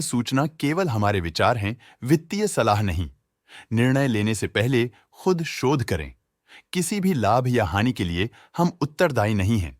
सूचना केवल हमारे विचार हैं, वित्तीय सलाह नहीं। निर्णय लेने से पहले खुद शोध करें। किसी भी लाभ या हानि के लिए हम उत्तरदायी नहीं हैं।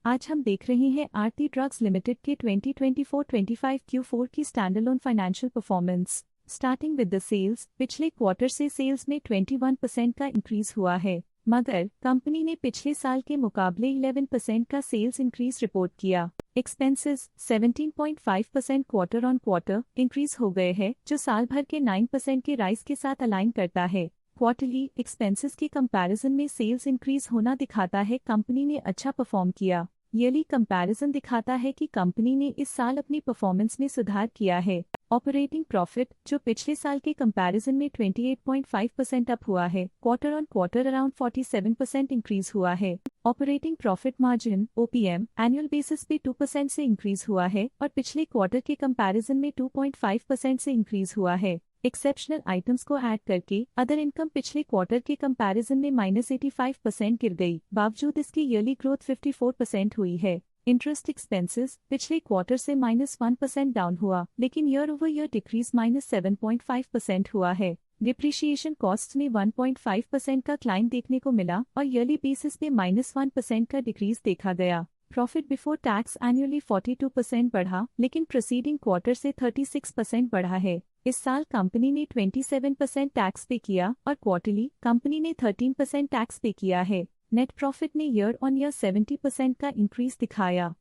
आज हम देख रहे हैं आरती ड्रग्स लिमिटेड के 2024-25 Q4 की standalone financial performance. Starting with the sales, पिछले क्वार्टर से सेल्स में 21% का इंक्रीज हुआ है, मगर कंपनी ने पिछले साल के मुकाबले 11% का सेल्स इंक्रीज रिपोर्ट किया। Expenses 17.5% quarter on quarter increase हो गए हैं, जो साल भर के 9% के राइज के साथ अलाइन करता है। क्वार्टरली एक्सपेंसेस के कंपैरिजन में सेल्स इंक्रीज होना दिखाता है कंपनी ने अच्छा परफॉर्म किया। ईयरली कंपैरिजन दिखाता है कि कंपनी ने इस साल अपनी परफॉर्मेंस में सुधार किया है। ऑपरेटिंग प्रॉफिट, जो पिछले साल के कंपैरिजन में 28.5% अप हुआ है, quarter on quarter around 47% increase हुआ है। Operating profit margin OPM annual basis पे 2% से इंक्रीज हुआ है और पिछले क्वार्टर के कंपैरिजन में 2.5% से इंक्रीज हुआ है। एक्सेप्शनल आइटम्स को ऐड करके अदर इनकम पिछले क्वार्टर के कंपैरिजन में -85% गिर गई, बावजूद इसकी ईयरली ग्रोथ 54% हुई है। इंटरेस्ट एक्सपेंसेस पिछले क्वार्टर से -1% डाउन हुआ, लेकिन ईयर ओवर ईयर डिक्रीज -7.5% हुआ है। डिप्रिशिएशन कॉस्ट में 1.5% का क्लाइम देखने को मिला और ईयरली बेसिस पे -1% का डिक्रीज देखा गया। प्रॉफिट बिफोर टैक्स एनुअली 42% बढ़ा, लेकिन प्रीसीडिंग क्वार्टर से 36% बढ़ा है। इस साल कंपनी ने 27% टैक्स पे किया और क्वार्टरली कंपनी ने 13% टैक्स पे किया है। नेट प्रॉफिट ने ईयर ऑन ईयर 70% का इंक्रीज दिखाया,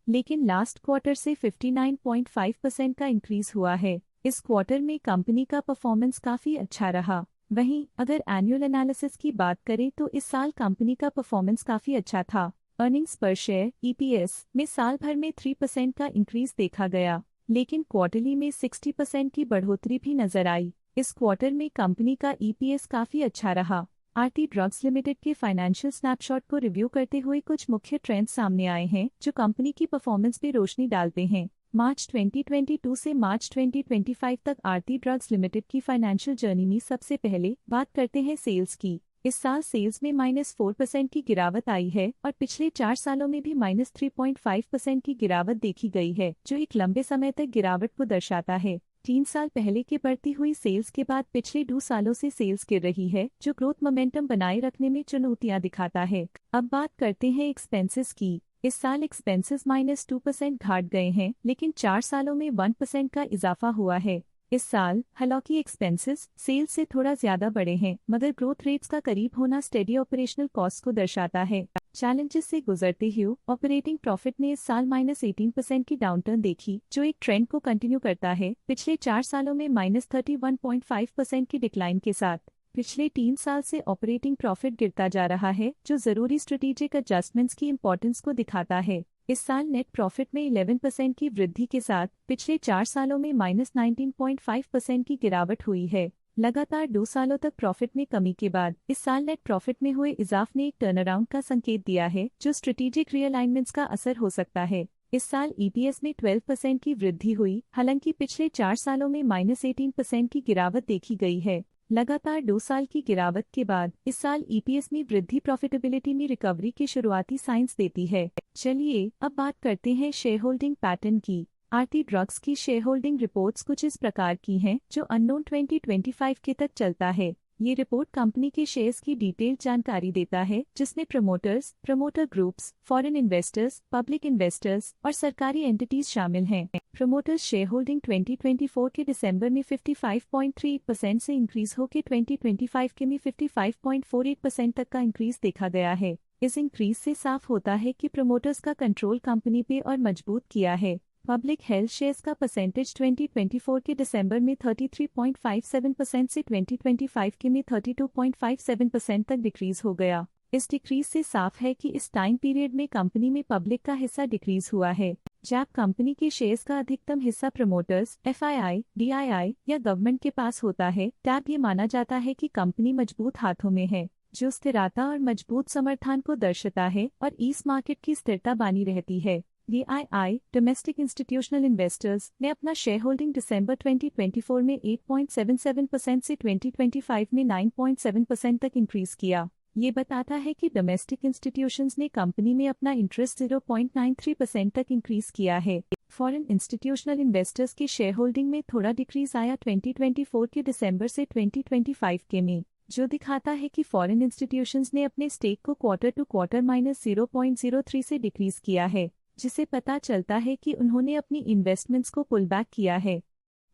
लेकिन लास्ट क्वार्टर से 59.5% का इंक्रीज हुआ है। इस क्वार्टर में कंपनी का परफॉर्मेंस काफी अच्छा रहा। वहीं अगर एनुअल एनालिसिस की बात करें तो इस साल कंपनी का परफॉर्मेंस काफी अच्छा था। अर्निंग्स पर शेयर EPS में साल भर में 3% का इंक्रीज देखा गया, लेकिन क्वार्टरली में 60% की बढ़ोतरी भी नजर आई। इस क्वार्टर में कंपनी का EPS काफी अच्छा रहा। आरती ड्रग्स लिमिटेड के फाइनेंशियल स्नैपशॉट को रिव्यू करते हुए कुछ मुख्य ट्रेंड्स सामने आए हैं जो कंपनी की परफॉर्मेंस पे रोशनी डालते हैं। मार्च 2022 से मार्च 2025 तक आरती ड्रग्स लिमिटेड की फाइनेंशियल जर्नी में सबसे पहले बात करते हैं सेल्स की। इस साल सेल्स में -4% की गिरावट आई है और पिछले 4 सालों में भी -3.5% की गिरावट देखी गई है, जो एक लंबे समय तक गिरावट को दर्शाता है। 3 साल पहले के बढ़ती हुई सेल्स के बाद पिछले 2 सालों से सेल्स गिर रही है, जो ग्रोथ मोमेंटम बनाए रखने में चुनौतियां दिखाता है। अब बात करते हैं एक्सपेंसेस की। इस साल एक्सपेंसेस -2% घट गए हैं, लेकिन 4 सालों में 1% का इजाफा हुआ है। इस साल हालांकि एक्सपेंसेस सेल्स से थोड़ा ज्यादा बढ़े हैं, मगर ग्रोथ रेट्स का करीब होना स्टेडी ऑपरेशनल कॉस्ट को दर्शाता है। चैलेंजेस से गुजरते हुए ऑपरेटिंग प्रॉफिट ने इस साल -18% की डाउनटर्न देखी, जो एक ट्रेंड को कंटिन्यू करता है पिछले 4 सालों में -31.5% की डिक्लाइन के साथ। पिछले 3 साल से ऑपरेटिंग प्रॉफिट गिरता जा रहा है, जो जरूरी स्ट्रेटेजिक एडजस्टमेंट्स की इंपॉर्टेंस को दिखाता है। इस साल नेट प्रॉफिट में 11% की वृद्धि के साथ पिछले 4 सालों में -19.5% की गिरावट हुई है। लगातार 2 सालों तक प्रॉफिट में कमी के बाद इस साल नेट प्रॉफिट में हुए इजाफ ने एक टर्नअराउंड का संकेत दिया है, जो स्ट्रेटेजिक रीअलाइनमेंट्स का असर हो सकता है। इस साल EPS में 12% की वृद्धि हुई, हालांकि पिछले 4 सालों में -18% की गिरावट देखी गई है। लगातार 2 साल की गिरावट के बाद इस साल EPS में वृद्धि प्रॉफिटेबिलिटी में रिकवरी के शुरुआती साइंस देती है। चलिए अब बात करते हैं शेयर होल्डिंग पैटर्न की। आरती ड्रग्स की शेयर होल्डिंग रिपोर्ट्स कुछ इस प्रकार की हैं, जो अननोन 2025 के तक चलता है। ये रिपोर्ट कंपनी के शेयर्स की डिटेल्ड जानकारी देता है, जिसमें promoters, promoter groups, foreign investors, public investors और सरकारी एंटिटीज शामिल हैं। प्रमोटर्स शेयर होल्डिंग 2024 के दिसंबर में 55.3% से इंक्रीज होकर 2025 के में 55.48% तक का इंक्रीज देखा गया है। इस इंक्रीज से साफ होता है कि प्रमोटर्स का कंट्रोल कंपनी पे और मजबूत किया है। पब्लिक हेल्थ शेयर्स का परसेंटेज 2024 के दिसंबर में 33.57% से 2025 के में 32.57% तक डिक्रीज हो गया। इस डिक्रीज से साफ है कि इस टाइम पीरियड में कंपनी में पब्लिक का हिस्सा डिक्रीज हुआ है। जब कंपनी के शेयर्स का अधिकतम हिस्सा प्रमोटर्स, FII, DII या गवर्नमेंट के पास होता है, तब ये माना जाता है कि कंपनी मजबूत हाथों में है, जो स्थिरता और मजबूत समर्थन को दर्शाता है और इस मार्केट की स्थिरता बनी रहती है। DII डोमेस्टिक इंस्टीट्यूशनल इन्वेस्टर्स ने अपना शेयर होल्डिंग दिसंबर 2024 में 8.77% से 2025 में 9.7% तक इंक्रीज किया। ये बताता है कि डोमेस्टिक इंस्टीट्यूशंस ने कंपनी में अपना इंटरेस्ट 0.93% तक इंक्रीज किया है। फॉरेन इंस्टीट्यूशनल इन्वेस्टर्स के शेयर होल्डिंग में थोड़ा डिक्रीज आया 2024 के दिसंबर से 2025 के में, जो दिखाता है कि फॉरेन इंस्टीट्यूशंस ने अपने स्टेक को क्वार्टर टू क्वार्टर -0.03 से डिक्रीज किया है, जिसे पता चलता है कि उन्होंने अपनी इन्वेस्टमेंट्स को पुल बैक किया है।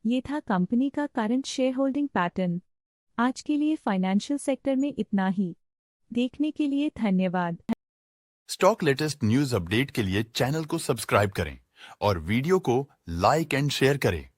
ये था कंपनी का करंट शेयर होल्डिंग पैटर्न। आज के लिए फाइनेंशियल सेक्टर में इतना ही। देखने के लिए धन्यवाद। स्टॉक लेटेस्ट न्यूज अपडेट के लिए चैनल को सब्सक्राइब करें और वीडियो को लाइक एंड शेयर करें।